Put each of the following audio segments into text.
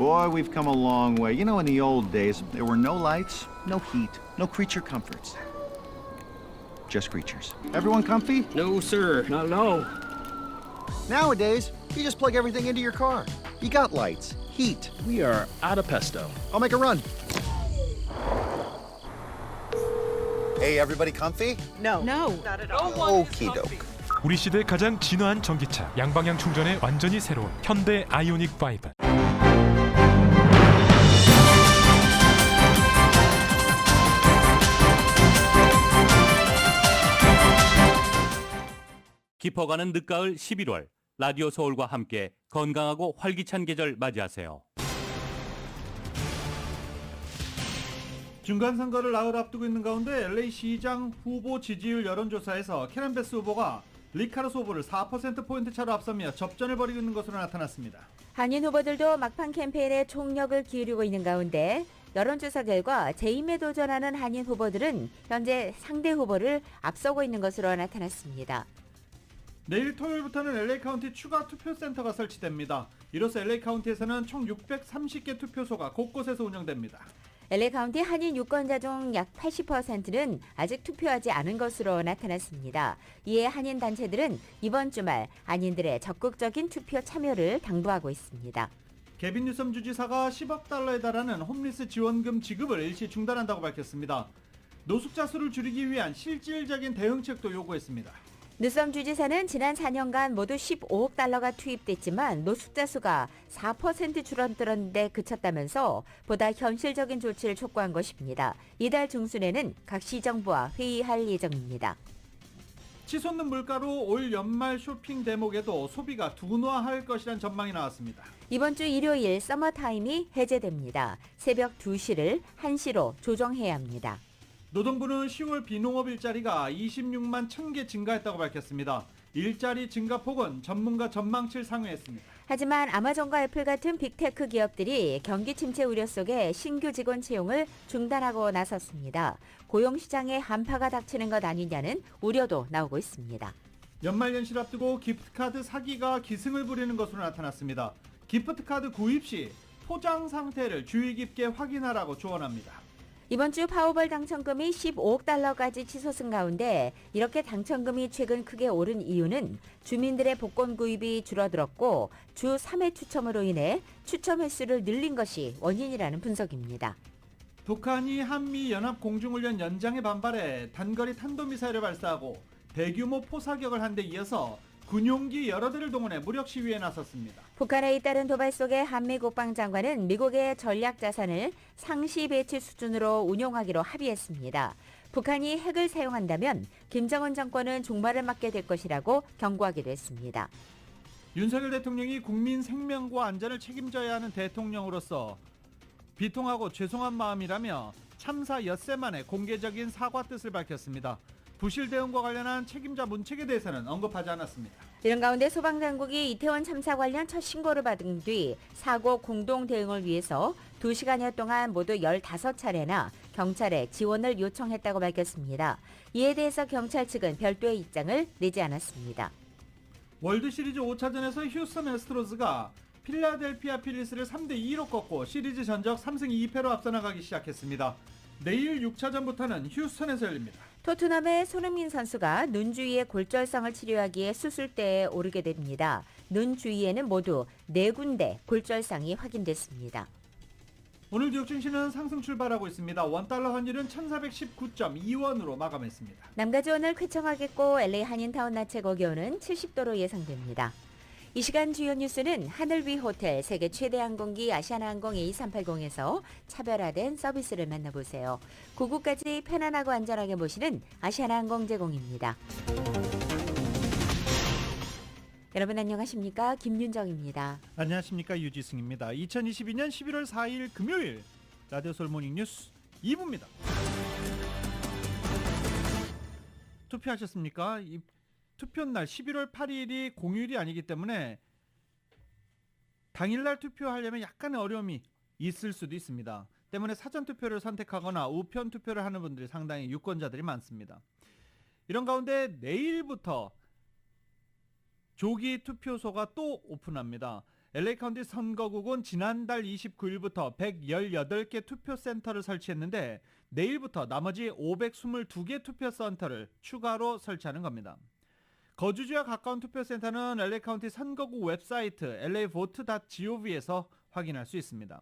Boy, we've come a long way. You know, in the old days, there were no lights, no heat, no creature comforts. Just creatures. Everyone comfy? No, sir. No. Nowadays, you just plug everything into your car. You got lights, heat. We are out of pesto. I'll make a run. Hey, everybody comfy? No. Not at all. Okie doke. 우리 시대 가장 진화한 전기차, 양방향 충전에 완전히 새로운 현대 아이오닉 5. 깊어가는 늦가을 11월, 라디오 서울과 함께 건강하고 활기찬 계절 맞이하세요. 중간선거를 나흘 앞두고 있는 가운데 LA 시장 후보 지지율 여론조사에서 캐런 베스 후보가 리카르스 후보를 4%포인트 차로 앞서며 접전을 벌이고 있는 것으로 나타났습니다. 한인 후보들도 막판 캠페인에 총력을 기울이고 있는 가운데 여론조사 결과 재임에 도전하는 한인 후보들은 현재 상대 후보를 앞서고 있는 것으로 나타났습니다. 내일 토요일부터는 LA 카운티 추가 투표센터가 설치됩니다. 이로써 LA 카운티에서는 총 630개 투표소가 곳곳에서 운영됩니다. LA 카운티 한인 유권자 중 약 80%는 아직 투표하지 않은 것으로 나타났습니다. 이에 한인 단체들은 이번 주말 한인들의 적극적인 투표 참여를 당부하고 있습니다. 개빈 뉴섬 주지사가 10억 달러에 달하는 홈리스 지원금 지급을 일시 중단한다고 밝혔습니다. 노숙자 수를 줄이기 위한 실질적인 대응책도 요구했습니다. 뉴섬 주지사는 지난 4년간 모두 15억 달러가 투입됐지만 노숙자 수가 4% 줄어들었는데 그쳤다면서 보다 현실적인 조치를 촉구한 것입니다. 이달 중순에는 각 시정부와 회의할 예정입니다. 치솟는 물가로 올 연말 쇼핑 대목에도 소비가 둔화할 것이란 전망이 나왔습니다. 이번 주 일요일 서머타임이 해제됩니다. 새벽 2시를 1시로 조정해야 합니다. 노동부는 10월 비농업 일자리가 26만 1000개 증가했다고 밝혔습니다. 일자리 증가폭은 전문가 전망치를 상회했습니다. 하지만 아마존과 애플 같은 빅테크 기업들이 경기 침체 우려 속에 신규 직원 채용을 중단하고 나섰습니다. 고용시장에 한파가 닥치는 것 아니냐는 우려도 나오고 있습니다. 연말연시를 앞두고 기프트카드 사기가 기승을 부리는 것으로 나타났습니다. 기프트카드 구입 시 포장 상태를 주의 깊게 확인하라고 조언합니다. 이번 주 파워벌 당첨금이 15억 달러까지 치솟은 가운데 이렇게 당첨금이 최근 크게 오른 이유는 주민들의 복권 구입이 줄어들었고 주 3회 추첨으로 인해 추첨 횟수를 늘린 것이 원인이라는 분석입니다. 북한이 한미 연합 공중훈련 연장에 반발해 단거리 탄도미사일을 발사하고 대규모 포사격을 한 데 이어서 군용기 여러 대를 동원해 무력 시위에 나섰습니다. 북한에 잇따른 도발 속에 한미 국방장관은 미국의 전략 자산을 상시 배치 수준으로 운용하기로 합의했습니다. 북한이 핵을 사용한다면 김정은 정권은 종말을 맞게 될 것이라고 경고하기도 했습니다. 윤석열 대통령이 국민 생명과 안전을 책임져야 하는 대통령으로서 비통하고 죄송한 마음이라며 참사 엿새 만에 공개적인 사과 뜻을 밝혔습니다. 부실 대응과 관련한 책임자 문책에 대해서는 언급하지 않았습니다. 이런 가운데 소방당국이 이태원 참사 관련 첫 신고를 받은 뒤 사고 공동 대응을 위해서 2시간여 동안 모두 15차례나 경찰에 지원을 요청했다고 밝혔습니다. 이에 대해서 경찰 측은 별도의 입장을 내지 않았습니다. 월드시리즈 5차전에서 휴스턴 애스트로즈가 필라델피아 필리스를 3대2로 꺾고 시리즈 전적 3승 2패로 앞서 나가기 시작했습니다. 내일 6차전부터는 휴스턴에서 열립니다. 토트넘의 손흥민 선수가 눈 주위의 골절성을 치료하기에 수술대에 오르게 됩니다. 눈 주위에는 모두 4군데 골절상이 확인됐습니다. 오늘 뉴욕 증시는 상승 출발하고 있습니다. 원달러 환율은 1419.2원으로 마감했습니다. 남가주 오늘 쾌청하겠고 LA 한인타운 낮 최고 기온은 70도로 예상됩니다. 이 시간 주요 뉴스는 하늘 위 호텔 세계 최대 항공기 아시아나항공 A380에서 차별화된 서비스를 만나보세요. 고국까지 편안하고 안전하게 모시는 아시아나항공 제공입니다. 여러분 안녕하십니까? 김윤정입니다. 안녕하십니까? 유지승입니다. 2022년 11월 4일 금요일 라디오 서울 모닝 뉴스 2부입니다. 투표하셨습니까? 투표날 11월 8일이 공휴일이 아니기 때문에 당일날 투표하려면 약간의 어려움이 있을 수도 있습니다. 때문에 사전투표를 선택하거나 우편투표를 하는 분들이 상당히 유권자들이 많습니다. 이런 가운데 내일부터 조기 투표소가 또 오픈합니다. LA 카운티 선거국은 지난달 29일부터 118개 투표센터를 설치했는데 내일부터 나머지 522개 투표센터를 추가로 설치하는 겁니다. 거주지와 가까운 투표센터는 LA 카운티 선거국 웹사이트 lavote.gov에서 확인할 수 있습니다.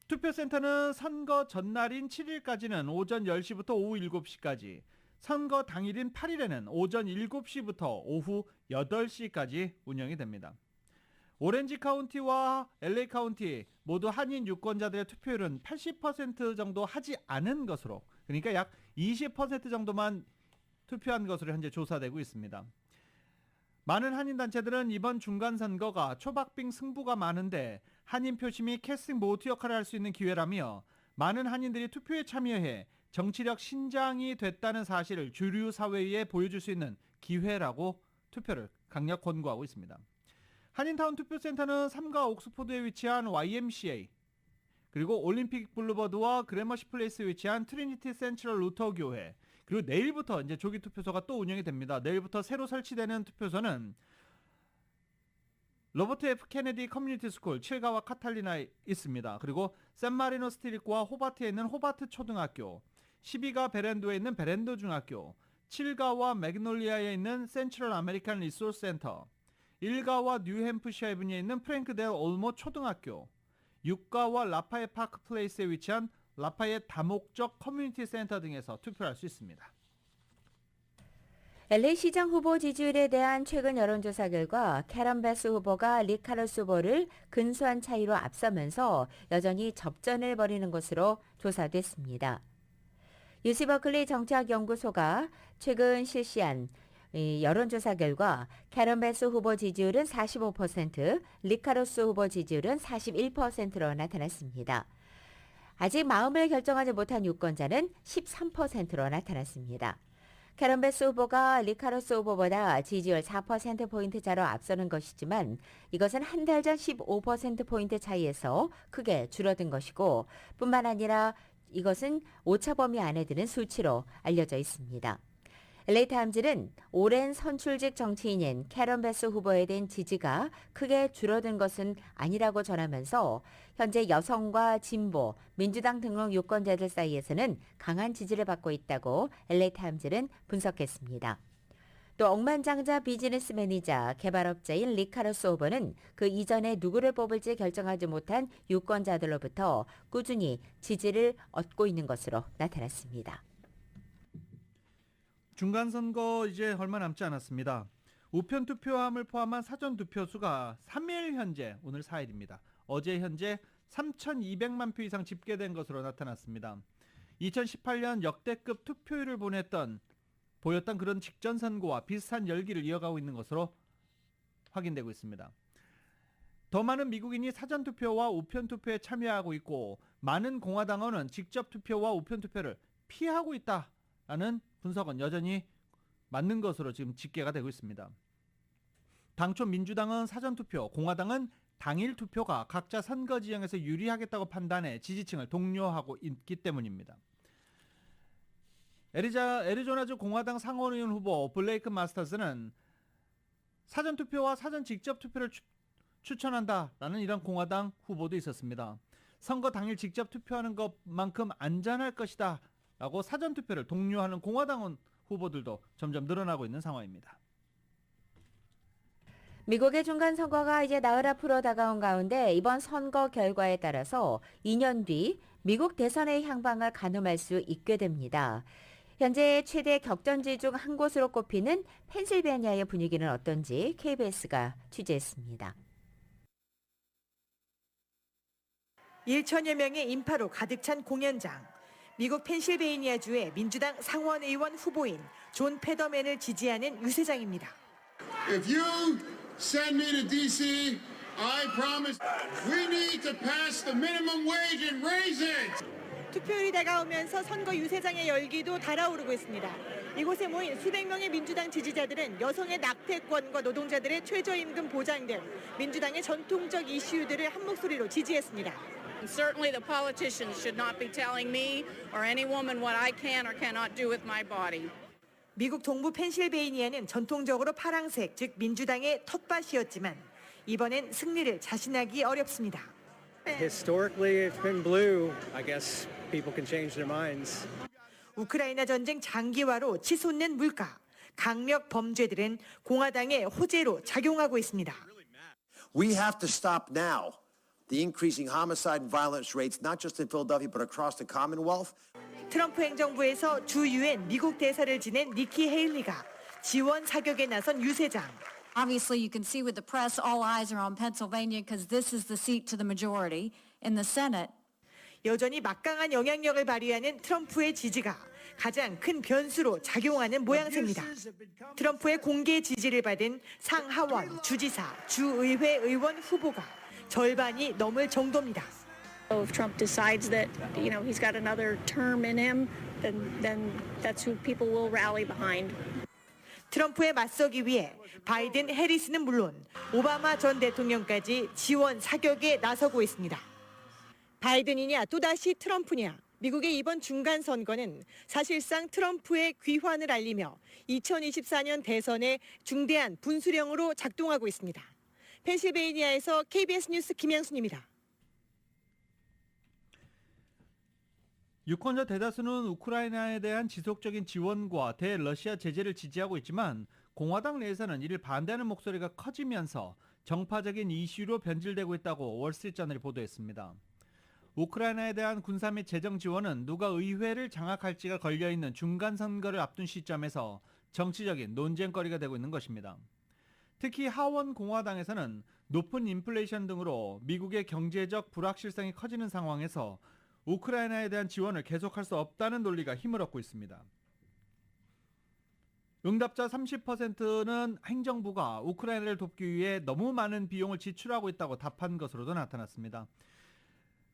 투표센터는 선거 전날인 7일까지는 오전 10시부터 오후 7시까지, 선거 당일인 8일에는 오전 7시부터 오후 8시까지 운영이 됩니다. 오렌지 카운티와 LA 카운티 모두 한인 유권자들의 투표율은 80% 정도 하지 않은 것으로, 그러니까 약 20% 정도만 투표한 것으로 현재 조사되고 있습니다. 많은 한인 단체들은 이번 중간선거가 초박빙 승부가 많은데 한인 표심이 캐스팅 보트 역할을 할 수 있는 기회라며 많은 한인들이 투표에 참여해 정치력 신장이 됐다는 사실을 주류 사회에 보여줄 수 있는 기회라고 투표를 강력 권고하고 있습니다. 한인타운 투표센터는 3가 옥스포드에 위치한 YMCA, 그리고 올림픽 블루버드와 그래머시 플레이스에 위치한 트리니티 센트럴 루터 교회, 그리고 내일부터 이제 조기 투표소가 또 운영이 됩니다. 내일부터 새로 설치되는 투표소는 로버트 F 케네디 커뮤니티 스쿨 7가와 카탈리나에 있습니다. 그리고 샌마리노 스트리트와 호바트에 있는 호바트 초등학교, 12가 베렌도에 있는 베렌도 중학교, 7가와 맥놀리아에 있는 센트럴 아메리칸 리소스 센터, 1가와 뉴햄프셔 에브니에 있는 프랭크델 올모 초등학교, 6가와 라파엣 파크 플레이스에 위치한 라파엣 다목적 커뮤니티 센터 등에서 투표할 수 있습니다. LA 시장 후보 지지율에 대한 최근 여론조사 결과 캐런 베스 후보가 리 카로스 후보를 근소한 차이로 앞서면서 여전히 접전을 벌이는 것으로 조사됐습니다. UC 버클리 정치학연구소가 최근 실시한 여론조사 결과 캐런 베스 후보 지지율은 45%, 리 카로스 후보 지지율은 41%로 나타났습니다. 아직 마음을 결정하지 못한 유권자는 13%로 나타났습니다. 캐런 베스 후보가 리 카로스 후보보다 지지율 4%포인트 차로 앞서는 것이지만 이것은 한 달 전 15%포인트 차이에서 크게 줄어든 것이고, 뿐만 아니라 이것은 오차 범위 안에 드는 수치로 알려져 있습니다. LA타임즈는 오랜 선출직 정치인인 캐런 베스 후보에 대한 지지가 크게 줄어든 것은 아니라고 전하면서 현재 여성과 진보, 민주당 등록 유권자들 사이에서는 강한 지지를 받고 있다고 LA타임즈는 분석했습니다. 또 억만장자 비즈니스맨이자 개발업자인 리 카로스 후보는 그 이전에 누구를 뽑을지 결정하지 못한 유권자들로부터 꾸준히 지지를 얻고 있는 것으로 나타났습니다. 중간선거 이제 얼마 남지 않았습니다. 우편 투표함을 포함한 사전 투표수가 3일 현재, 오늘 4일입니다. 어제 현재 3,200만 표 이상 집계된 것으로 나타났습니다. 2018년 역대급 투표율을 보였던 그런 직전 선거와 비슷한 열기를 이어가고 있는 것으로 확인되고 있습니다. 더 많은 미국인이 사전 투표와 우편 투표에 참여하고 있고, 많은 공화당원은 직접 투표와 우편 투표를 피하고 있다라는 분석은 여전히 맞는 것으로 지금 집계가 되고 있습니다. 당초 민주당은 사전투표, 공화당은 당일 투표가 각자 선거 지형에서 유리하겠다고 판단해 지지층을 독려하고 있기 때문입니다. 애리조나주 공화당 상원의원 후보 블레이크 마스터스는 사전투표와 사전 직접 투표를 추천한다라는 이런 공화당 후보도 있었습니다. 선거 당일 직접 투표하는 것만큼 안전할 것이다 라고 사전투표를 독려하는 공화당 후보들도 점점 늘어나고 있는 상황입니다. 미국의 중간선거가 이제 나흘 앞으로 다가온 가운데 이번 선거 결과에 따라서 2년 뒤 미국 대선의 향방을 가늠할 수 있게 됩니다. 현재 최대 격전지 중 한 곳으로 꼽히는 펜실베니아의 분위기는 어떤지 KBS가 취재했습니다. 1천여 명의 인파로 가득 찬 공연장. 미국 펜실베이니아주의 민주당 상원의원 후보인 존 페더맨을 지지하는 유세장입니다. If you send me to D.C., I promise we need to pass the minimum wage and raise it. 투표율이 다가오면서 선거 유세장의 열기도 달아오르고 있습니다. 이곳에 모인 수백 명의 민주당 지지자들은 여성의 낙태권과 노동자들의 최저임금 보장 등 민주당의 전통적 이슈들을 한 목소리로 지지했습니다. Certainly the politicians should not be telling me or any woman what I can or cannot do with my body. 미국 동부 펜실베이니아는 전통적으로 파랑색, 즉 민주당의 텃밭이었지만 이번엔 승리를 자신하기 어렵습니다. Historically, it's been blue. I guess people can change their minds. 우크라이나 전쟁 장기화로 치솟는 물가, 강력 범죄들은 공화당의 호재로 작용하고 있습니다. We have to stop now the increasing homicide and violence rates, not just in Philadelphia, but across the Commonwealth. 트럼프 행정부에서 주 유엔 미국 대사를 지낸 니키 헤일리가 지원 사격에 나선 유세장. Obviously, you can see with the press, all eyes are on Pennsylvania because this is the seat to the majority in the Senate. 여전히 막강한 영향력을 발휘하는 트럼프의 지지가 가장 큰 변수로 작용하는 모양새입니다. 트럼프의 공개 지지를 받은 상하원, 주지사, 주의회 의원 후보가 절반이 넘을 정도입니다. If Trump decides that, he's got another term in him, then that's who people will rally behind. 트럼프에 맞서기 위해 바이든, 해리스는 물론 오바마 전 대통령까지 지원 사격에 나서고 있습니다. 바이든이냐 또다시 트럼프냐, 미국의 이번 중간 선거는 사실상 트럼프의 귀환을 알리며 2024년 대선의 중대한 분수령으로 작동하고 있습니다. 펜실베이니아에서 KBS 뉴스 김양순입니다. 유권자 대다수는 우크라이나에 대한 지속적인 지원과 대러시아 제재를 지지하고 있지만 공화당 내에서는 이를 반대하는 목소리가 커지면서 정파적인 이슈로 변질되고 있다고 월스트리트저널이 보도했습니다. 우크라이나에 대한 군사 및 재정 지원은 누가 의회를 장악할지가 걸려있는 중간 선거를 앞둔 시점에서 정치적인 논쟁거리가 되고 있는 것입니다. 특히 하원 공화당에서는 높은 인플레이션 등으로 미국의 경제적 불확실성이 커지는 상황에서 우크라이나에 대한 지원을 계속할 수 없다는 논리가 힘을 얻고 있습니다. 응답자 30%는 행정부가 우크라이나를 돕기 위해 너무 많은 비용을 지출하고 있다고 답한 것으로도 나타났습니다.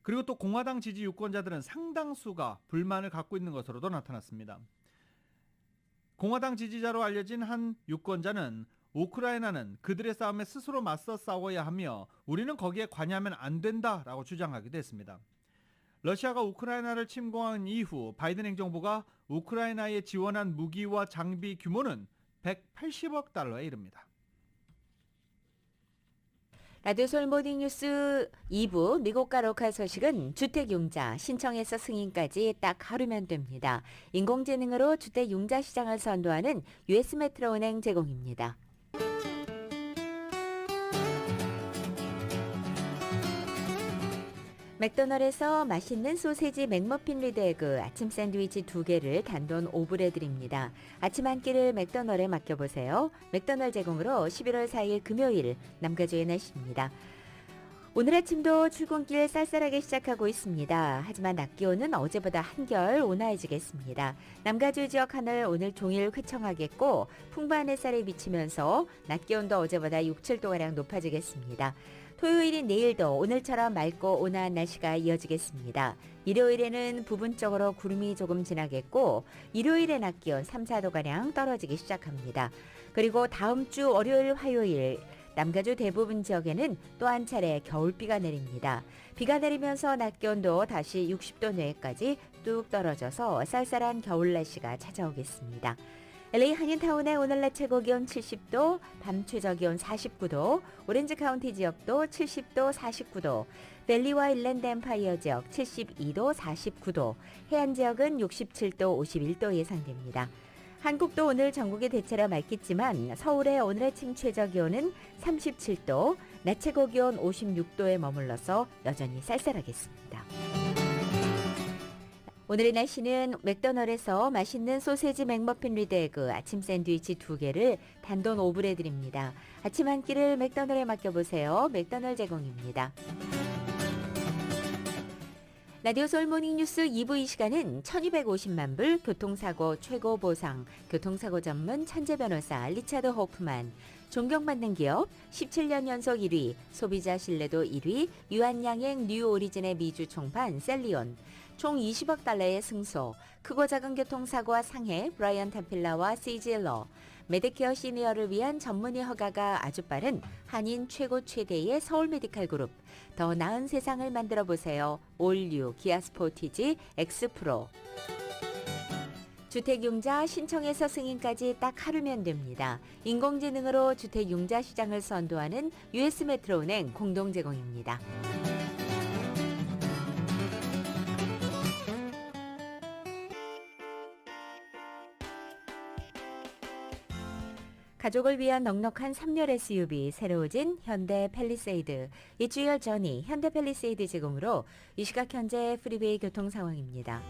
그리고 또 공화당 지지 유권자들은 상당수가 불만을 갖고 있는 것으로도 나타났습니다. 공화당 지지자로 알려진 한 유권자는 우크라이나는 그들의 싸움에 스스로 맞서 싸워야 하며 우리는 거기에 관여하면 안 된다라고 주장하기도 했습니다. 러시아가 우크라이나를 침공한 이후 바이든 행정부가 우크라이나에 지원한 무기와 장비 규모는 180억 달러에 이릅니다. 라디오 서울 모닝뉴스 2부 미국과 로컬 소식은 주택융자 신청에서 승인까지 딱 하루면 됩니다. 인공지능으로 주택융자 시장을 선도하는 US메트로은행 제공입니다. 맥도날드에서 맛있는 소세지 맥머핀 리드 에그 아침 샌드위치 2개를 단돈 5불에 드립니다. 아침 한 끼를 맥도날드에 맡겨보세요. 맥도날드 제공으로 11월 4일 금요일 남가주의 날씨입니다. 오늘 아침도 출근길 쌀쌀하게 시작하고 있습니다. 하지만 낮 기온은 어제보다 한결 온화해지겠습니다. 남가주 지역 하늘 오늘 종일 휘청하겠고 풍부한 햇살이 비치면서 낮 기온도 어제보다 6, 7도가량 높아지겠습니다. 토요일인 내일도 오늘처럼 맑고 온화한 날씨가 이어지겠습니다. 일요일에는 부분적으로 구름이 조금 지나겠고 일요일의 낮 기온 3, 4도가량 떨어지기 시작합니다. 그리고 다음 주 월요일, 화요일 남가주 대부분 지역에는 또 한 차례 겨울비가 내립니다. 비가 내리면서 낮 기온도 다시 60도 내외까지 뚝 떨어져서 쌀쌀한 겨울 날씨가 찾아오겠습니다. LA 한인타운의 오늘 낮 최고 기온 70도, 밤 최저 기온 49도, 오렌지 카운티 지역도 70도, 49도, 밸리와 일랜드 엠파이어 지역 72도, 49도, 해안 지역은 67도, 51도 예상됩니다. 한국도 오늘 전국이 대체로 맑겠지만 서울의 오늘 아침 최저 기온은 37도, 낮 최고 기온 56도에 머물러서 여전히 쌀쌀하겠습니다. 오늘의 날씨는 맥도날드에서 맛있는 소세지 맥머핀 리드 에그 아침 샌드위치 2개를 단돈 5불에 드립니다. 아침 한 끼를 맥도날드에 맡겨보세요. 맥도날드 제공입니다. 라디오 서울 모닝뉴스 2부 이 시간은 1250만 불 교통사고 최고 보상 교통사고 전문 천재 변호사 리차드 호프만 존경받는 기업 17년 연속 1위 소비자 신뢰도 1위 유한양행 뉴 오리진의 미주 총판 셀리온 총 20억 달러의 승소 크고 작은 교통사고와 상해 브라이언 탐필라와 CGL러 메디케어 시니어를 위한 전문의 허가가 아주 빠른 한인 최고 최대의 서울 메디칼 그룹 더 나은 세상을 만들어 보세요. 올류 기아 스포티지 엑스프로 주택융자 신청에서 승인까지 딱 하루면 됩니다. 인공지능으로 주택융자 시장을 선도하는 US 메트로은행 공동 제공입니다. 가족을 위한 넉넉한 3열 SUV 새로워진 현대 팰리세이드. 이주열 전이 현대 팰리세이드 제공으로 이 시각 현재 프리웨이 교통 상황입니다.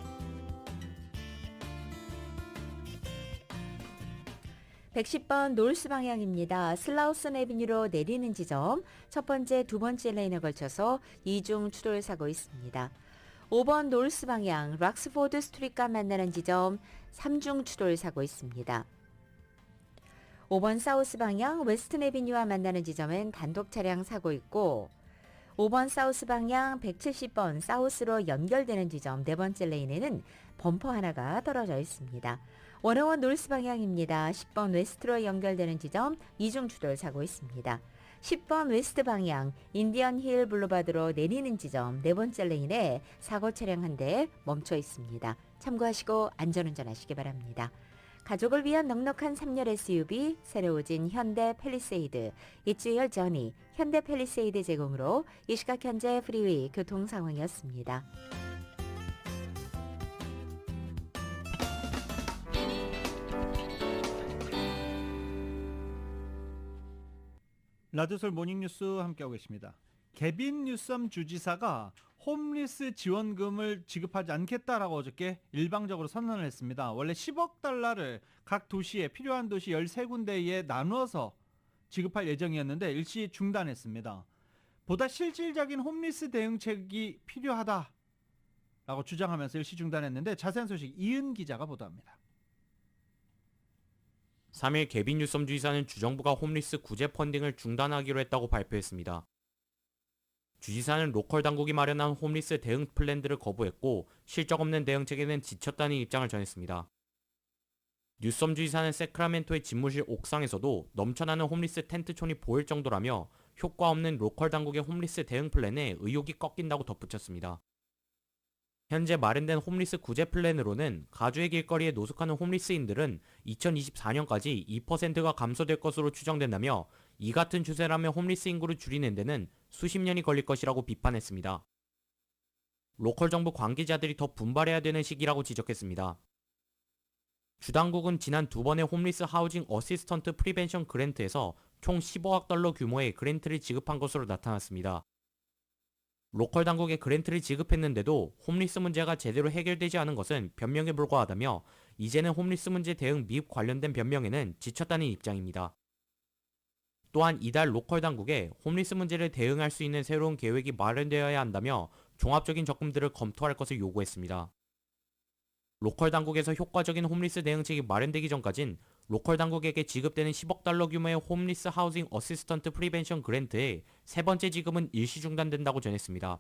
110번 노스 방향입니다. 슬라우슨 애비뉴로 내리는 지점 첫 번째, 두 번째 레인에 걸쳐서 이중 추돌 사고 있습니다. 5번 노스 방향 락스포드 스트리트과 만나는 지점 3중 추돌 사고 있습니다. 5번 사우스 방향 웨스턴 애비뉴와 만나는 지점엔 단독 차량 사고 있고 5번 사우스 방향 170번 사우스로 연결되는 지점 네 번째 레인에는 범퍼 하나가 떨어져 있습니다. 101 노스 방향입니다. 10번 웨스트로 연결되는 지점 이중 추돌 사고 있습니다. 10번 웨스트 방향 인디언 힐 블루바드로 내리는 지점 네 번째 레인에 사고 차량 한 대 멈춰 있습니다. 참고하시고 안전운전 하시기 바랍니다. 가족을 위한 넉넉한 3열 SUV 새로워진 현대 팰리세이드 이주열 전이 현대 팰리세이드 제공으로 이 시각 현재 프리웨이 교통 상황이었습니다. 라디오솔 모닝뉴스 함께하고 계십니다. 개빈 뉴섬 주지사가 홈리스 지원금을 지급하지 않겠다라고 어저께 일방적으로 선언을 했습니다. 원래 10억 달러를 각 도시에 필요한 도시 13군데에 나누어서 지급할 예정이었는데 일시 중단했습니다. 보다 실질적인 홈리스 대응책이 필요하다라고 주장하면서 일시 중단했는데 자세한 소식 이은 기자가 보도합니다. 3일 개빈 뉴섬 주지사는 주정부가 홈리스 구제 펀딩을 중단하기로 했다고 발표했습니다. 주지사는 로컬 당국이 마련한 홈리스 대응 플랜들을 거부했고 실적 없는 대응책에는 지쳤다는 입장을 전했습니다. 뉴섬 주지사는 세크라멘토의 집무실 옥상에서도 넘쳐나는 홈리스 텐트촌이 보일 정도라며 효과 없는 로컬 당국의 홈리스 대응 플랜에 의욕이 꺾인다고 덧붙였습니다. 현재 마련된 홈리스 구제 플랜으로는 가주의 길거리에 노숙하는 홈리스인들은 2024년까지 2%가 감소될 것으로 추정된다며 이 같은 추세라면 홈리스 인구를 줄이는 데는 수십 년이 걸릴 것이라고 비판했습니다. 로컬 정부 관계자들이 더 분발해야 되는 시기라고 지적했습니다. 주당국은 지난 두 번의 홈리스 하우징 어시스턴트 프리벤션 그랜트에서 총 15억 달러 규모의 그랜트를 지급한 것으로 나타났습니다. 로컬 당국에 그랜트를 지급했는데도 홈리스 문제가 제대로 해결되지 않은 것은 변명에 불과하다며 이제는 홈리스 문제 대응 및 관련된 변명에는 지쳤다는 입장입니다. 또한 이달 로컬 당국에 홈리스 문제를 대응할 수 있는 새로운 계획이 마련되어야 한다며 종합적인 접근들을 검토할 것을 요구했습니다. 로컬 당국에서 효과적인 홈리스 대응책이 마련되기 전까진 로컬 당국에게 지급되는 10억 달러 규모의 홈리스 하우징 어시스턴트 프리벤션 그랜트의 세 번째 지급은 일시 중단된다고 전했습니다.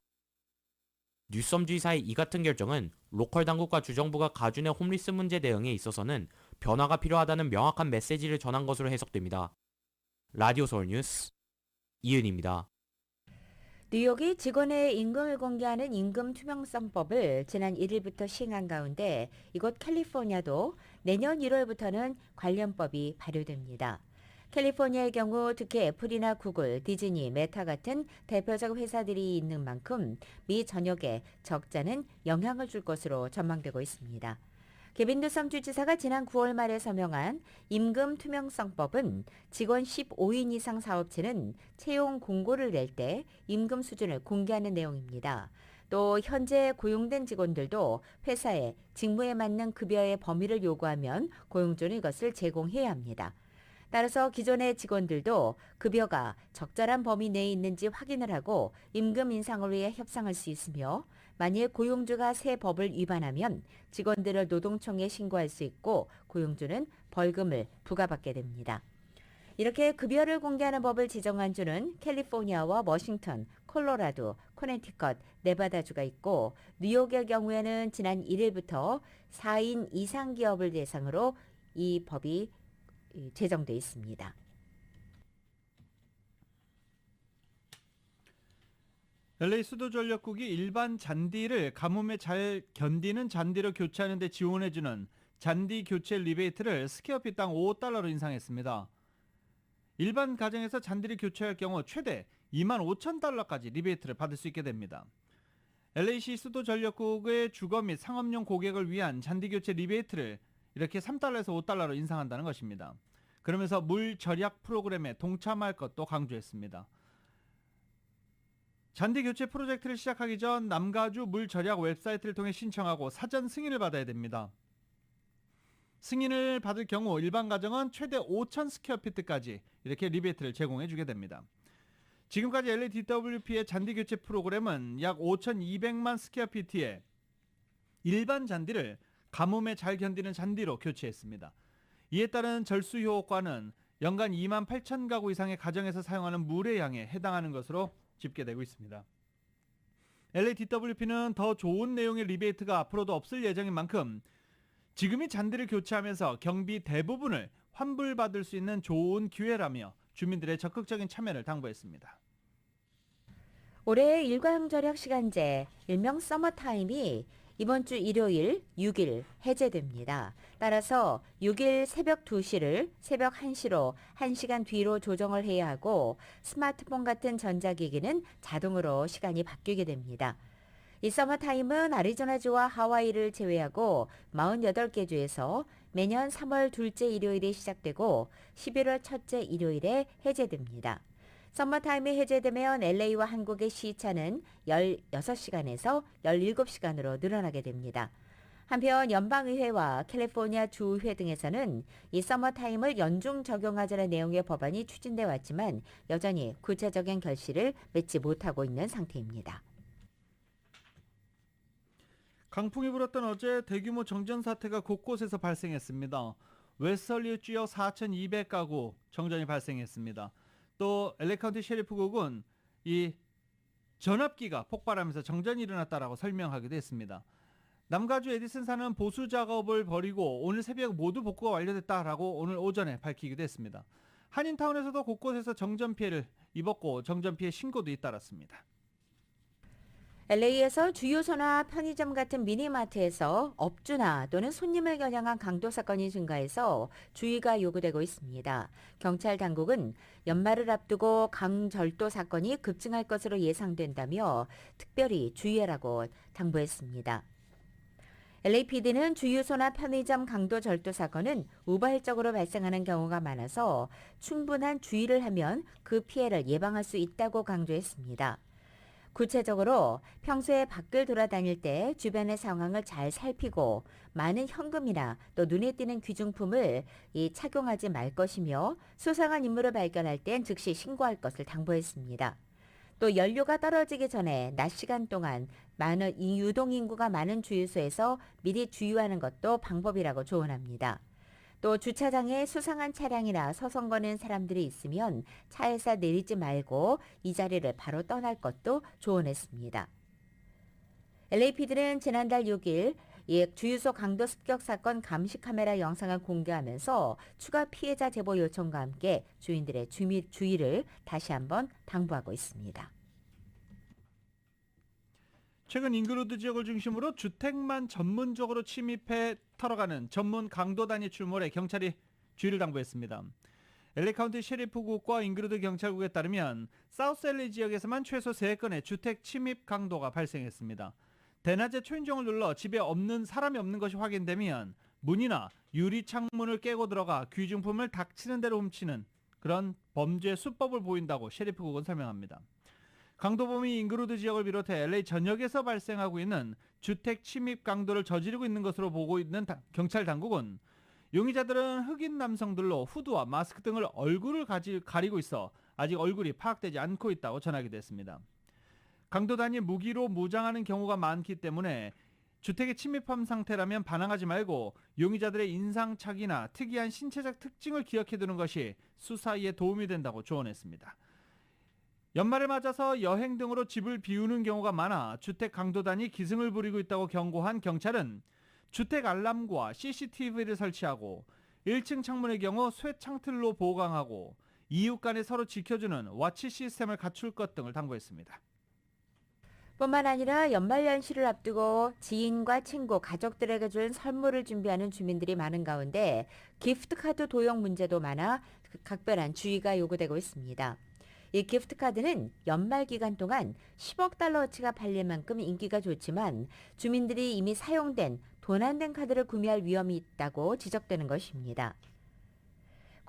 뉴섬 주지사의 이 같은 결정은 로컬 당국과 주정부가 가주 내 홈리스 문제 대응에 있어서는 변화가 필요하다는 명확한 메시지를 전한 것으로 해석됩니다. 라디오 서울 뉴스 이은입니다. 뉴욕이 직원의 임금을 공개하는 임금 투명성법을 지난 1일부터 시행한 가운데 이곳 캘리포니아도 내년 1월부터는 관련법이 발효됩니다. 캘리포니아의 경우 특히 애플이나 구글, 디즈니, 메타 같은 대표적 회사들이 있는 만큼 미 전역에 적자는 영향을 줄 것으로 전망되고 있습니다. 개빈 뉴섬 주지사가 지난 9월 말에 서명한 임금 투명성법은 직원 15인 이상 사업체는 채용 공고를 낼 때 임금 수준을 공개하는 내용입니다. 또 현재 고용된 직원들도 회사에 직무에 맞는 급여의 범위를 요구하면 고용주는 이것을 제공해야 합니다. 따라서 기존의 직원들도 급여가 적절한 범위 내에 있는지 확인을 하고 임금 인상을 위해 협상할 수 있으며 만일 고용주가 새 법을 위반하면 직원들을 노동청에 신고할 수 있고 고용주는 벌금을 부과받게 됩니다. 이렇게 급여를 공개하는 법을 지정한 주는 캘리포니아와 워싱턴, 콜로라도, 코네티컷, 네바다주가 있고 뉴욕의 경우에는 지난 1일부터 4인 이상 기업을 대상으로 이 법이 제정돼 있습니다. LA 수도전력국이 일반 잔디를 가뭄에 잘 견디는 잔디로 교체하는 데 지원해주는 잔디 교체 리베이트를 스퀘어핏당 5달러로 인상했습니다. 일반 가정에서 잔디를 교체할 경우 최대 25,000달러까지 리베이트를 받을 수 있게 됩니다. LA시 수도전력국의 주거 및 상업용 고객을 위한 잔디 교체 리베이트를 이렇게 3달러에서 5달러로 인상한다는 것입니다. 그러면서 물 절약 프로그램에 동참할 것도 강조했습니다. 잔디 교체 프로젝트를 시작하기 전 남가주 물 절약 웹사이트를 통해 신청하고 사전 승인을 받아야 됩니다. 승인을 받을 경우 일반 가정은 최대 5,000 스퀘어피트까지 이렇게 리베이트를 제공해 주게 됩니다. 지금까지 LADWP의 잔디 교체 프로그램은 약 5,200만 스퀘어피트의 일반 잔디를 가뭄에 잘 견디는 잔디로 교체했습니다. 이에 따른 절수 효과는 연간 28,000가구 이상의 가정에서 사용하는 물의 양에 해당하는 것으로 집계되고 있습니다. LADWP는 더 좋은 내용의 리베이트가 앞으로도 없을 예정인 만큼 지금이 잔디를 교체하면서 경비 대부분을 환불받을 수 있는 좋은 기회라며 주민들의 적극적인 참여를 당부했습니다. 올해의 일광절약 시간제 일명 서머타임이 이번 주 일요일 6일 해제됩니다. 따라서 6일 새벽 2시를 새벽 1시로 1시간 뒤로 조정을 해야 하고 스마트폰 같은 전자기기는 자동으로 시간이 바뀌게 됩니다. 이 서머타임은 애리조나주와 하와이를 제외하고 48개 주에서 매년 3월 둘째 일요일에 시작되고 11월 첫째 일요일에 해제됩니다. 서머타임이 해제되면 LA와 한국의 시차는 16시간에서 17시간으로 늘어나게 됩니다. 한편 연방의회와 캘리포니아 주의회 등에서는 이 서머타임을 연중 적용하자는 내용의 법안이 추진돼 왔지만 여전히 구체적인 결실을 맺지 못하고 있는 상태입니다. 강풍이 불었던 어제 대규모 정전 사태가 곳곳에서 발생했습니다. 웨스털리 지역 4,200가구 정전이 발생했습니다. 또 LA 카운티 셰리프국은 이 전압기가 폭발하면서 정전이 일어났다라고 설명하기도 했습니다. 남가주 에디슨사는 보수 작업을 벌이고 오늘 새벽 모두 복구가 완료됐다라고 오늘 오전에 밝히기도 했습니다. 한인타운에서도 곳곳에서 정전 피해를 입었고 정전 피해 신고도 잇따랐습니다. LA에서 주유소나 편의점 같은 미니마트에서 업주나 또는 손님을 겨냥한 강도 사건이 증가해서 주의가 요구되고 있습니다. 경찰 당국은 연말을 앞두고 강절도 사건이 급증할 것으로 예상된다며 특별히 주의하라고 당부했습니다. LAPD는 주유소나 편의점 강도 절도 사건은 우발적으로 발생하는 경우가 많아서 충분한 주의를 하면 그 피해를 예방할 수 있다고 강조했습니다. 구체적으로 평소에 밖을 돌아다닐 때 주변의 상황을 잘 살피고 많은 현금이나 또 눈에 띄는 귀중품을 착용하지 말 것이며 수상한 인물을 발견할 땐 즉시 신고할 것을 당부했습니다. 또 연료가 떨어지기 전에 낮 시간 동안 많은 유동인구가 많은 주유소에서 미리 주유하는 것도 방법이라고 조언합니다. 또 주차장에 수상한 차량이나 서성거는 사람들이 있으면 차에서 내리지 말고 이 자리를 바로 떠날 것도 조언했습니다. LAPD는 지난달 6일 주유소 강도 습격 사건 감시 카메라 영상을 공개하면서 추가 피해자 제보 요청과 함께 주인들의 주의를 다시 한번 당부하고 있습니다. 최근 잉글우드 지역을 중심으로 주택만 전문적으로 침입해 털어가는 전문 강도 단위 출몰에 경찰이 주의를 당부했습니다. LA 카운티 셰리프국과 잉글우드 경찰국에 따르면 사우스 LA 지역에서만 최소 3건의 주택 침입 강도가 발생했습니다. 대낮에 초인종을 눌러 집에 사람이 없는 것이 확인되면 문이나 유리 창문을 깨고 들어가 귀중품을 닥치는 대로 훔치는 그런 범죄 수법을 보인다고 셰리프국은 설명합니다. 강도범이 잉글우드 지역을 비롯해 LA 전역에서 발생하고 있는 주택 침입 강도를 저지르고 있는 것으로 보고 있는 경찰 당국은 용의자들은 흑인 남성들로 후드와 마스크 등을 얼굴을 가리고 있어 아직 얼굴이 파악되지 않고 있다고 전하기도 했습니다. 강도단이 무기로 무장하는 경우가 많기 때문에 주택에 침입한 상태라면 반항하지 말고 용의자들의 인상착의나 특이한 신체적 특징을 기억해두는 것이 수사에 도움이 된다고 조언했습니다. 연말을 맞아서 여행 등으로 집을 비우는 경우가 많아 주택 강도단이 기승을 부리고 있다고 경고한 경찰은 주택 알람과 CCTV를 설치하고 1층 창문의 경우 쇠창틀로 보강하고 이웃 간에 서로 지켜주는 와치 시스템을 갖출 것 등을 당부했습니다. 뿐만 아니라 연말연시를 앞두고 지인과 친구, 가족들에게 준 선물을 준비하는 주민들이 많은 가운데 기프트카드 도용 문제도 많아 각별한 주의가 요구되고 있습니다. 이 기프트카드는 연말 기간 동안 10억 달러어치가 팔릴 만큼 인기가 좋지만 주민들이 이미 사용된 도난된 카드를 구매할 위험이 있다고 지적되는 것입니다.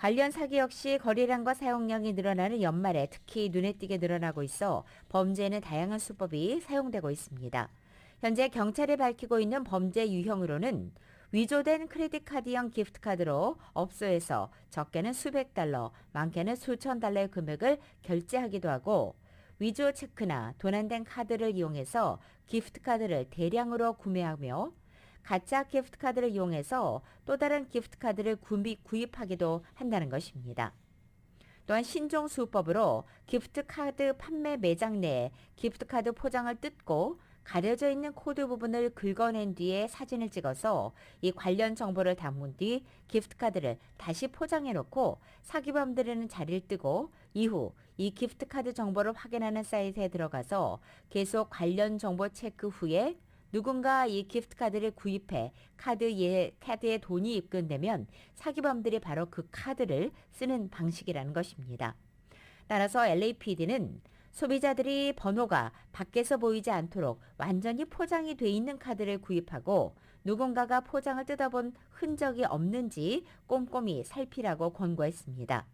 관련 사기 역시 거래량과 사용량이 늘어나는 연말에 특히 눈에 띄게 늘어나고 있어 범죄에는 다양한 수법이 사용되고 있습니다. 현재 경찰이 밝히고 있는 범죄 유형으로는 위조된 크레딧 카드형 기프트카드로 업소에서 적게는 수백 달러, 많게는 수천 달러의 금액을 결제하기도 하고 위조 체크나 도난된 카드를 이용해서 기프트카드를 대량으로 구매하며 가짜 기프트카드를 이용해서 또 다른 기프트카드를 구입하기도 한다는 것입니다. 또한 신종 수법으로 기프트카드 판매 매장 내에 기프트카드 포장을 뜯고 가려져 있는 코드 부분을 긁어낸 뒤에 사진을 찍어서 이 관련 정보를 담은 뒤 기프트카드를 다시 포장해 놓고 사기범들은 자리를 뜨고 이후 이 기프트카드 정보를 확인하는 사이트에 들어가서 계속 관련 정보 체크 후에 누군가 이 기프트카드를 구입해 카드에 돈이 입금되면 사기범들이 바로 그 카드를 쓰는 방식이라는 것입니다. 따라서 LAPD는 소비자들이 번호가 밖에서 보이지 않도록 완전히 포장이 돼 있는 카드를 구입하고 누군가가 포장을 뜯어본 흔적이 없는지 꼼꼼히 살피라고 권고했습니다.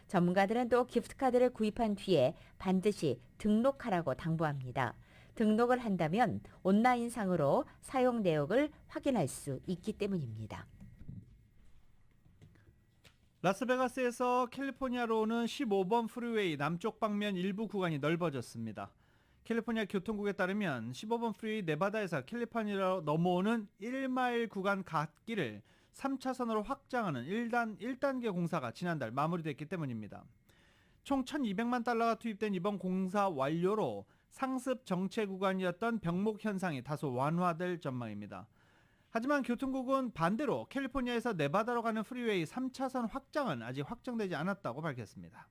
전문가들은 또 기프트카드를 구입한 뒤에 반드시 등록하라고 당부합니다. 등록을 한다면 온라인상으로 사용 내역을 확인할 수 있기 때문입니다. 라스베가스에서 캘리포니아로 오는 15번 프리웨이 남쪽 방면 일부 구간이 넓어졌습니다. 캘리포니아 교통국에 따르면 15번 프리웨이 네바다에서 캘리포니아로 넘어오는 1마일 구간 갓길을 3차선으로 확장하는 1단계 공사가 지난달 마무리됐기 때문입니다. 총 1,200만 달러가 투입된 이번 공사 완료로 상습 정체 구간이었던 병목 현상이 다소 완화될 전망입니다. 하지만 교통국은 반대로 캘리포니아에서 네바다로 가는 프리웨이 3차선 확장은 아직 확정되지 않았다고 밝혔습니다.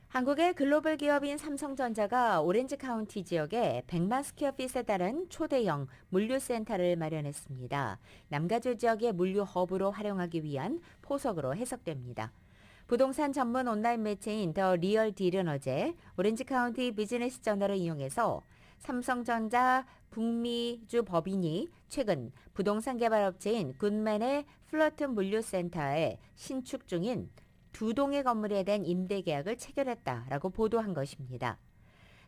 한국의 글로벌 기업인 삼성전자가 오렌지 카운티 지역에 100만 스퀘어핏에 달한 초대형 물류센터를 마련했습니다. 남가주 지역의 물류 허브로 활용하기 위한 포석으로 해석됩니다. 부동산 전문 온라인 매체인 더 리얼 딜은 어제 오렌지 카운티 비즈니스 저널을 이용해서 삼성전자 북미주 법인이 최근 부동산 개발업체인 굿맨의 플러튼 물류센터에 신축 중인 2동의 건물에 대한 임대 계약을 체결했다라고 보도한 것입니다.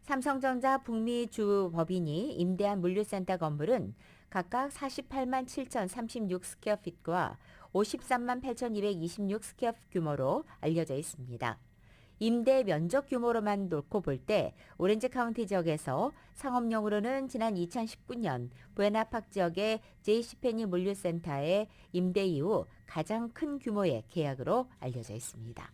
삼성전자 북미주 법인이 임대한 물류센터 건물은 각각 48만 7,036 스퀘어핏과 53만 8,226 스퀘어핏 규모로 알려져 있습니다. 임대 면적 규모로만 놓고 볼 때 오렌지 카운티 지역에서 상업용으로는 지난 2019년 부에나팍 지역의 제이시페니 물류센터의 임대 이후 가장 큰 규모의 계약으로 알려져 있습니다.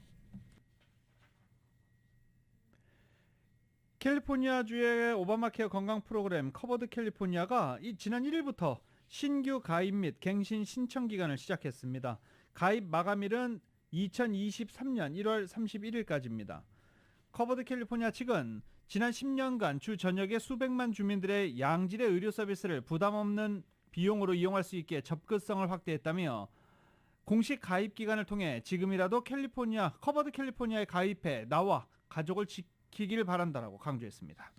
캘리포니아주의 오바마케어 건강 프로그램 커버드 캘리포니아가 지난 1일부터 신규 가입 및 갱신 신청 기간을 시작했습니다. 가입 마감일은 2023년 1월 31일까지입니다. 커버드 캘리포니아 측은 지난 10년간 주 전역에 수백만 주민들의 양질의 의료 서비스를 부담 없는 비용으로 이용할 수 있게 접근성을 확대했다며 공식 가입 기간을 통해 지금이라도 커버드 캘리포니아에 가입해 나와 가족을 지키길 바란다라고 강조했습니다.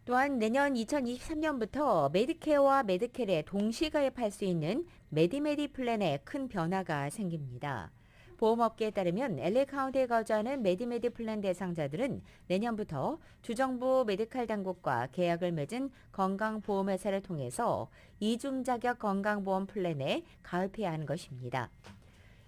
또한 내년 2023년부터 메디케어와 메디켈에 동시 가입할 수 있는 메디메디 플랜에 큰 변화가 생깁니다. 보험업계에 따르면 LA 카운티에 거주하는 메디메디 플랜 대상자들은 내년부터 주정부 메디칼 당국과 계약을 맺은 건강보험회사를 통해서 이중 자격 건강보험 플랜에 가입해야 하는 것입니다.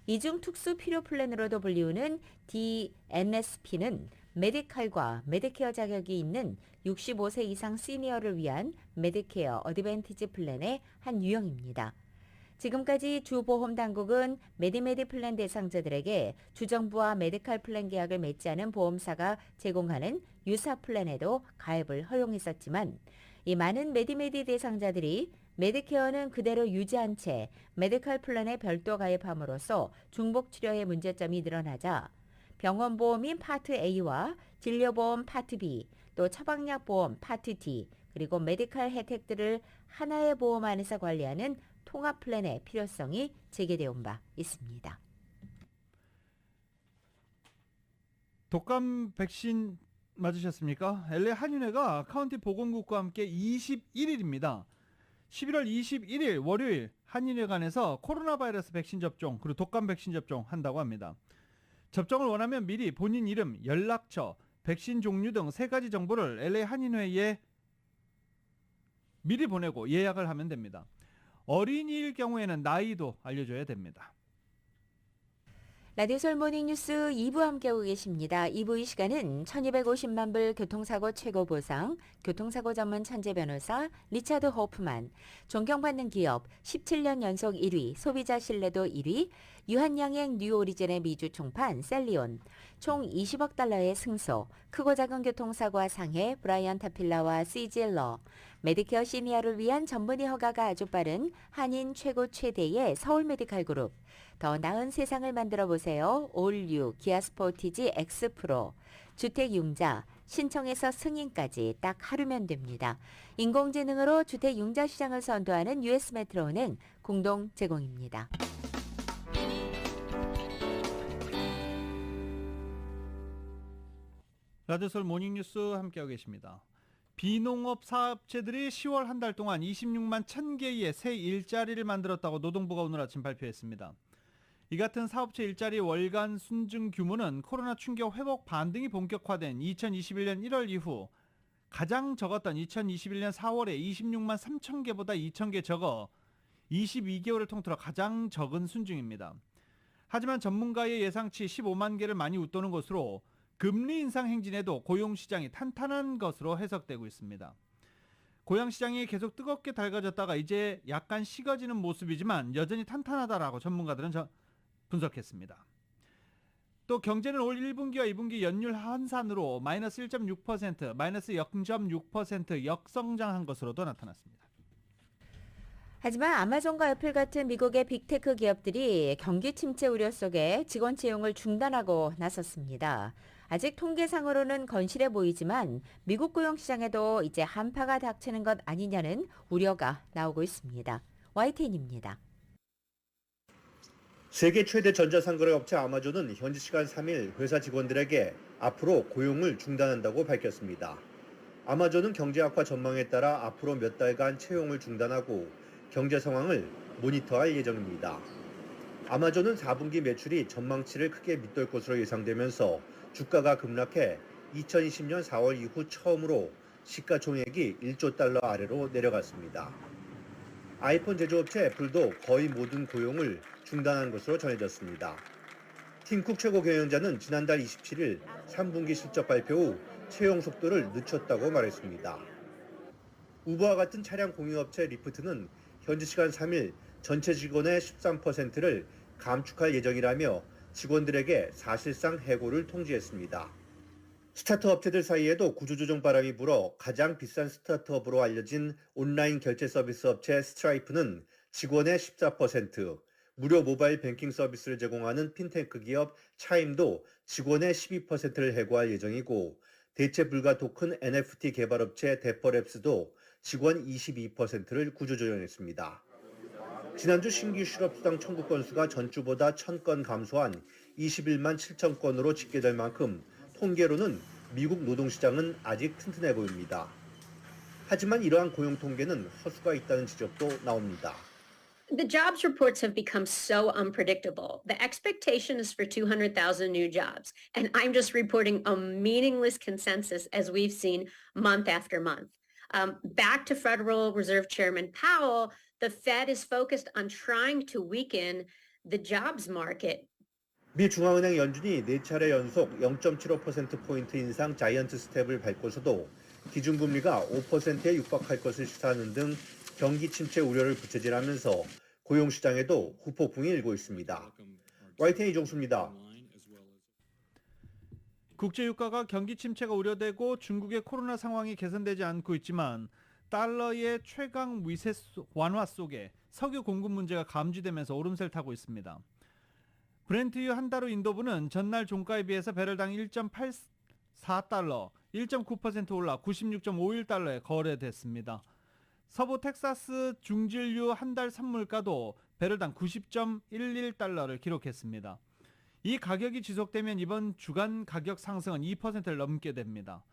이중 특수 필요 플랜으로도 불리우는 DNSP는 메디칼과 메디케어 자격이 있는 65세 이상 시니어를 위한 메디케어 어드밴티지 플랜의 한 유형입니다. 지금까지 주보험 당국은 메디메디 플랜 대상자들에게 주정부와 메디칼 플랜 계약을 맺지 않은 보험사가 제공하는 유사 플랜에도 가입을 허용했었지만 이 많은 메디메디 대상자들이 메디케어는 그대로 유지한 채 메디칼 플랜에 별도 가입함으로써 중복 치료의 문제점이 늘어나자 병원보험인 파트 A와 진료보험 파트 B, 또 처방약보험 파트 D, 그리고 메디컬 혜택들을 하나의 보험 안에서 관리하는 통합 플랜의 필요성이 제기되어 온 바 있습니다. 독감 백신 맞으셨습니까? LA 한인회가 카운티 보건국과 함께 21일입니다. 11월 21일 월요일 한인회관에서 코로나 바이러스 백신 접종 그리고 독감 백신 접종 한다고 합니다. 접종을 원하면 미리 본인 이름, 연락처, 백신 종류 등 3가지 정보를 LA 한인회에 미리 보내고 예약을 하면 됩니다. 어린이일 경우에는 나이도 알려줘야 됩니다. 라디오 서울 모닝뉴스 2부 함께하고 계십니다. 2부 이 시간은 1250만 불 교통사고 최고 보상, 교통사고 전문 천재 변호사 리차드 호프만, 존경받는 기업 17년 연속 1위, 소비자 신뢰도 1위, 유한양행 뉴오리진의 미주 총판 셀리온, 총 20억 달러의 승소, 크고 작은 교통사고와 상해 브라이언 타필라와 CGL러, 메디케어 시니어를 위한 전문의 허가가 아주 빠른 한인 최고 최대의 서울 메디칼 그룹, 더 나은 세상을 만들어 보세요. 올유 기아 스포티지 X 프로. 주택 융자 신청에서 승인까지 딱 하루면 됩니다. 인공지능으로 주택 융자 시장을 선도하는 US 메트로은행 공동 제공입니다. 라디오 서울 모닝뉴스 함께하고 계십니다. 비농업 사업체들이 10월 한 달 동안 26만 1000개의 새 일자리를 만들었다고 노동부가 오늘 아침 발표했습니다. 이 같은 사업체 일자리 월간 순증 규모는 코로나 충격 회복 반등이 본격화된 2021년 1월 이후 가장 적었던 2021년 4월에 26만 3천 개보다 2천 개 적어 22개월을 통틀어 가장 적은 순증입니다. 하지만 전문가의 예상치 15만 개를 많이 웃도는 것으로 금리 인상 행진에도 고용시장이 탄탄한 것으로 해석되고 있습니다. 고용시장이 계속 뜨겁게 달궈졌다가 이제 약간 식어지는 모습이지만 여전히 탄탄하다라고 전문가들은 분석했습니다. 또 경제는 올 1분기와 2분기 연율 한산으로 마이너스 1.6%, 마이너스 0.6% 역성장한 것으로도 나타났습니다. 하지만 아마존과 애플 같은 미국의 빅테크 기업들이 경기 침체 우려 속에 직원 채용을 중단하고 나섰습니다. 아직 통계상으로는 건실해 보이지만 미국 고용시장에도 이제 한파가 닥치는 것 아니냐는 우려가 나오고 있습니다. YTN입니다. 세계 최대 전자상거래 업체 아마존은 현지 시간 3일 회사 직원들에게 앞으로 고용을 중단한다고 밝혔습니다. 아마존은 경제 악화 전망에 따라 앞으로 몇 달간 채용을 중단하고 경제 상황을 모니터할 예정입니다. 아마존은 4분기 매출이 전망치를 크게 밑돌 것으로 예상되면서 주가가 급락해 2020년 4월 이후 처음으로 시가총액이 1조 달러 아래로 내려갔습니다. 아이폰 제조업체 애플도 거의 모든 고용을 중단한 것으로 전해졌습니다. 팀쿡 최고 경영자는 지난달 27일 3분기 실적 발표 후 채용 속도를 늦췄다고 말했습니다. 우버와 같은 차량 공유업체 리프트는 현지 시간 3일 전체 직원의 13%를 감축할 예정이라며 직원들에게 사실상 해고를 통지했습니다. 스타트업 업체들 사이에도 구조조정 바람이 불어 가장 비싼 스타트업으로 알려진 온라인 결제 서비스 업체 스트라이프는 직원의 14%, 무료 모바일 뱅킹 서비스를 제공하는 핀테크 기업 차임도 직원의 12%를 해고할 예정이고 대체 불가 토큰 NFT 개발업체 데퍼랩스도 직원 22%를 구조조정했습니다. 지난주 신규 실업수당 청구 건수가 전주보다 1000건 감소한 21만 7천 건으로 집계될 만큼 통계로는 미국 노동시장은 아직 튼튼해 보입니다. 하지만 이러한 고용 통계는 허수가 있다는 지적도 나옵니다. The jobs reports have become so unpredictable. The expectation is for 200,000 new jobs, and I'm just reporting a meaningless consensus as we've seen month after month. Back to Federal Reserve Chairman Powell, the Fed is focused on trying to weaken the jobs market. 미 중앙은행 연준이 4차례 연속 0.75%포인트 인상 자이언트 스텝을 밟고서도 기준금리가 5%에 육박할 것을 시사하는 등 경기 침체 우려를 부채질하면서 고용시장에도 후폭풍이 일고 있습니다. YTN 이종수입니다. 국제유가가 경기 침체가 우려되고 중국의 코로나 상황이 개선되지 않고 있지만 달러의 최강 위세 완화 속에 석유 공급 문제가 감지되면서 오름세를 타고 있습니다. 브렌트유 한 달 후 인도부는 전날 종가에 비해서 배럴당 1.84달러, 1.9% 올라 96.51달러에 거래됐습니다. 서부 텍사스 중진류 한 달 선물가도 배럴당 90.11달러를 기록했습니다. 이 가격이 지속되면 이번 주간 가격 상승은 2%를 넘게 됩니다.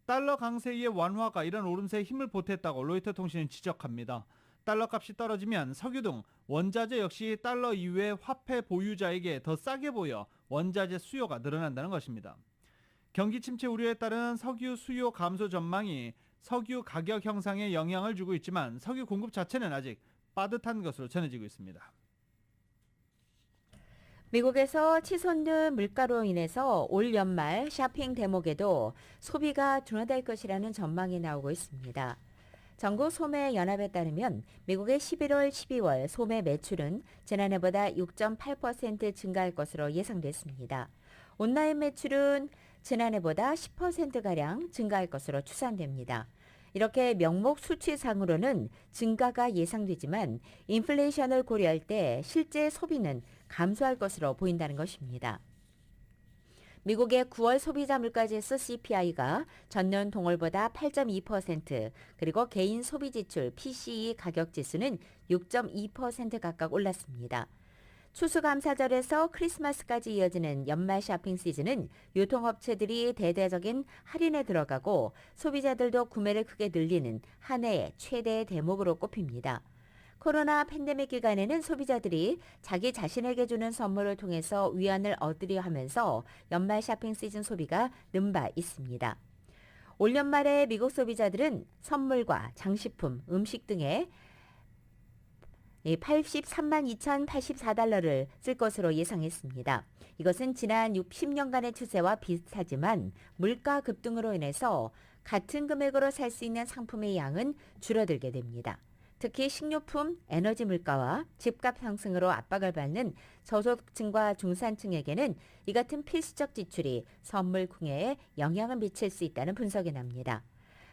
달러 강세 이의 완화가 이런 오름세에 힘을 보탰다고 로이터 통신은 지적합니다. 달러 값이 떨어지면 석유 등 원자재 역시 달러 이외의 화폐 보유자에게 더 싸게 보여 원자재 수요가 늘어난다는 것입니다. 경기 침체 우려에 따른 석유 수요 감소 전망이 석유 가격 형상에 영향을 주고 있지만 석유 공급 자체는 아직 빠듯한 것으로 전해지고 있습니다. 미국에서 치솟는 물가로 인해서 올 연말 쇼핑 대목에도 소비가 둔화될 것이라는 전망이 나오고 있습니다. 전국 소매 연합에 따르면 미국의 11월, 12월 소매 매출은 지난해보다 6.8% 증가할 것으로 예상됐습니다. 온라인 매출은 지난해보다 10%가량 증가할 것으로 추산됩니다. 이렇게 명목 수치상으로는 증가가 예상되지만 인플레이션을 고려할 때 실제 소비는 감소할 것으로 보인다는 것입니다. 미국의 9월 소비자 물가지수 CPI가 전년 동월보다 8.2%, 그리고 개인 소비지출 PCE 가격지수는 6.2% 각각 올랐습니다. 추수감사절에서 크리스마스까지 이어지는 연말 쇼핑 시즌은 유통업체들이 대대적인 할인에 들어가고 소비자들도 구매를 크게 늘리는 한 해의 최대 대목으로 꼽힙니다. 코로나 팬데믹 기간에는 소비자들이 자기 자신에게 주는 선물을 통해서 위안을 얻으려 하면서 연말 쇼핑 시즌 소비가 는 바 있습니다. 올 연말에 미국 소비자들은 선물과 장식품, 음식 등에 83만 2,084달러를 쓸 것으로 예상했습니다. 이것은 지난 10년간의 추세와 비슷하지만 물가 급등으로 인해서 같은 금액으로 살 수 있는 상품의 양은 줄어들게 됩니다. 특히 식료품, 에너지 물가와 집값 상승으로 압박을 받는 저소득층과 중산층에게는 이 같은 필수적 지출이 선물 궁예에 영향을 미칠 수 있다는 분석이 납니다.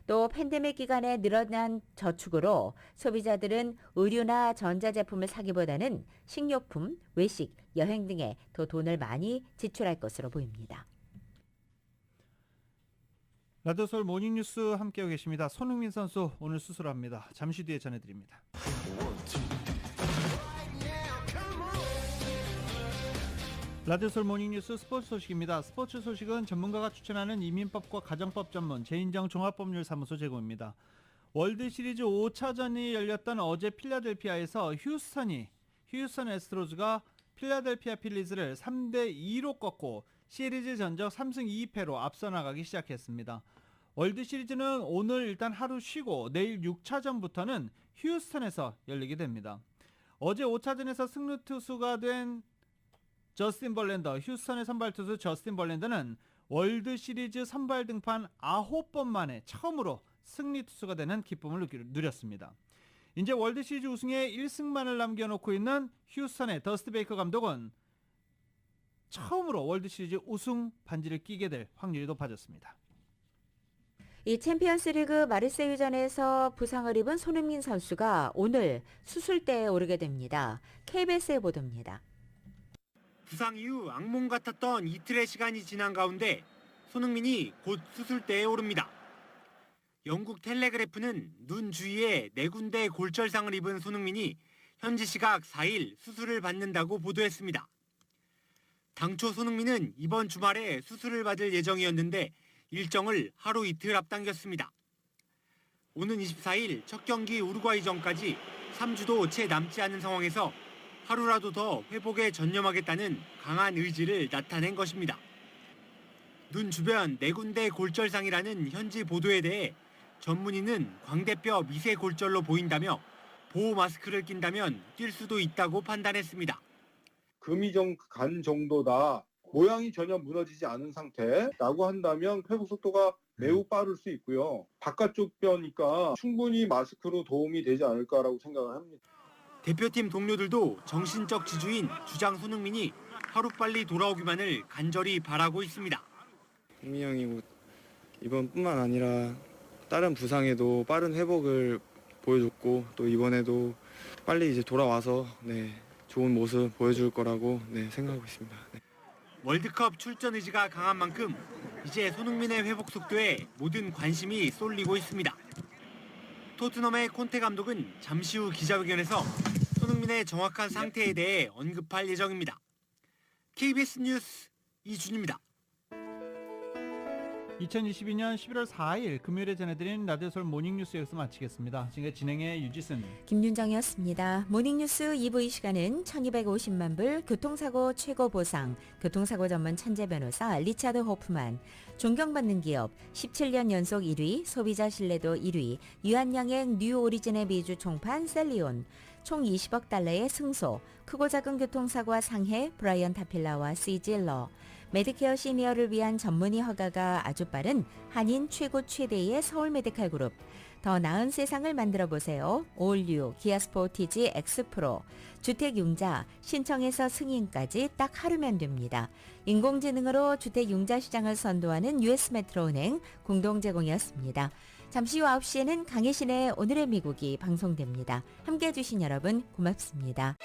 또 팬데믹 기간에 늘어난 저축으로 소비자들은 의류나 전자제품을 사기보다는 식료품, 외식, 여행 등에 더 돈을 많이 지출할 것으로 보입니다. 라디오 서울 모닝뉴스 함께하고 계십니다. 손흥민 선수 오늘 수술합니다. 잠시 뒤에 전해드립니다. 라디오 서울 모닝뉴스 스포츠 소식입니다. 스포츠 소식은 전문가가 추천하는 이민법과 가정법 전문 제인정 종합법률사무소 제공입니다. 월드시리즈 5차전이 열렸던 어제 필라델피아에서 휴스턴 애스트로즈가 필라델피아 필리즈를 3대2로 꺾고 시리즈 전적 3승 2패로 앞서 나가기 시작했습니다. 월드시리즈는 오늘 일단 하루 쉬고 내일 6차전부터는 휴스턴에서 열리게 됩니다. 어제 5차전에서 승리 투수가 된 저스틴 벌랜더, 휴스턴의 선발 투수 저스틴 벌랜더는 월드시리즈 선발 등판 9번 만에 처음으로 승리 투수가 되는 기쁨을 누렸습니다. 이제 월드시리즈 우승에 1승만을 남겨놓고 있는 휴스턴의 더스티 베이커 감독은 처음으로 월드시리즈 우승 반지를 끼게 될 확률이 높아졌습니다. 이 챔피언스리그 마르세유전에서 부상을 입은 손흥민 선수가 오늘 수술대에 오르게 됩니다. KBS의 보도입니다. 부상 이후 악몽 같았던 이틀의 시간이 지난 가운데 손흥민이 곧 수술대에 오릅니다. 영국 텔레그래프는 눈 주위에 4군데 골절상을 입은 손흥민이 현지 시각 4일 수술을 받는다고 보도했습니다. 당초 손흥민은 이번 주말에 수술을 받을 예정이었는데 일정을 하루 이틀 앞당겼습니다. 오는 24일 첫 경기 우루과이전까지 3주도 채 남지 않은 상황에서 하루라도 더 회복에 전념하겠다는 강한 의지를 나타낸 것입니다. 눈 주변 4군데 골절상이라는 현지 보도에 대해 전문의는 광대뼈 미세 골절로 보인다며 보호 마스크를 낀다면 뛸 수도 있다고 판단했습니다. 금이정 간 정도다. 모양이 전혀 무너지지 않은 상태라고 한다면 회복 속도가 매우 빠를 수 있고요. 바깥쪽 뼈니까 충분히 마스크로 도움이 되지 않을까라고 생각을 합니다. 대표팀 동료들도 정신적 지주인 주장 손흥민이 하루빨리 돌아오기만을 간절히 바라고 있습니다. 흥민이 형이 이번뿐만 아니라 다른 부상에도 빠른 회복을 보여줬고 또 이번에도 빨리 이제 돌아와서 좋은 모습 보여줄 거라고 생각하고 있습니다. 네. 월드컵 출전 의지가 강한 만큼 이제 손흥민의 회복 속도에 모든 관심이 쏠리고 있습니다. 토트넘의 콘테 감독은 잠시 후 기자회견에서 손흥민의 정확한 상태에 대해 언급할 예정입니다. KBS 뉴스 이준입니다. 2022년 11월 4일 금요일에 전해드린 라디오 서울 모닝뉴스 여기서 마치겠습니다. 지금까지 진행의 유지승, 김윤정이었습니다. 모닝뉴스 2부 이 시간은 1250만 불 교통사고 최고 보상, 교통사고 전문 천재 변호사 리차드 호프만, 존경받는 기업 17년 연속 1위, 소비자 신뢰도 1위, 유한양행 뉴 오리진의 미주 총판 셀리온, 총 20억 달러의 승소, 크고 작은 교통사고와 상해 브라이언 타필라와 시질러, 메디케어 시니어를 위한 전문의 허가가 아주 빠른 한인 최고 최대의 서울 메디칼 그룹, 더 나은 세상을 만들어 보세요. 올류 기아 스포티지 X 프로, 주택융자 신청에서 승인까지 딱 하루면 됩니다. 인공지능으로 주택융자 시장을 선도하는 US 메트로은행 공동 제공이었습니다. 잠시 후 9시에는 강혜신의 오늘의 미국이 방송됩니다. 함께해 주신 여러분 고맙습니다.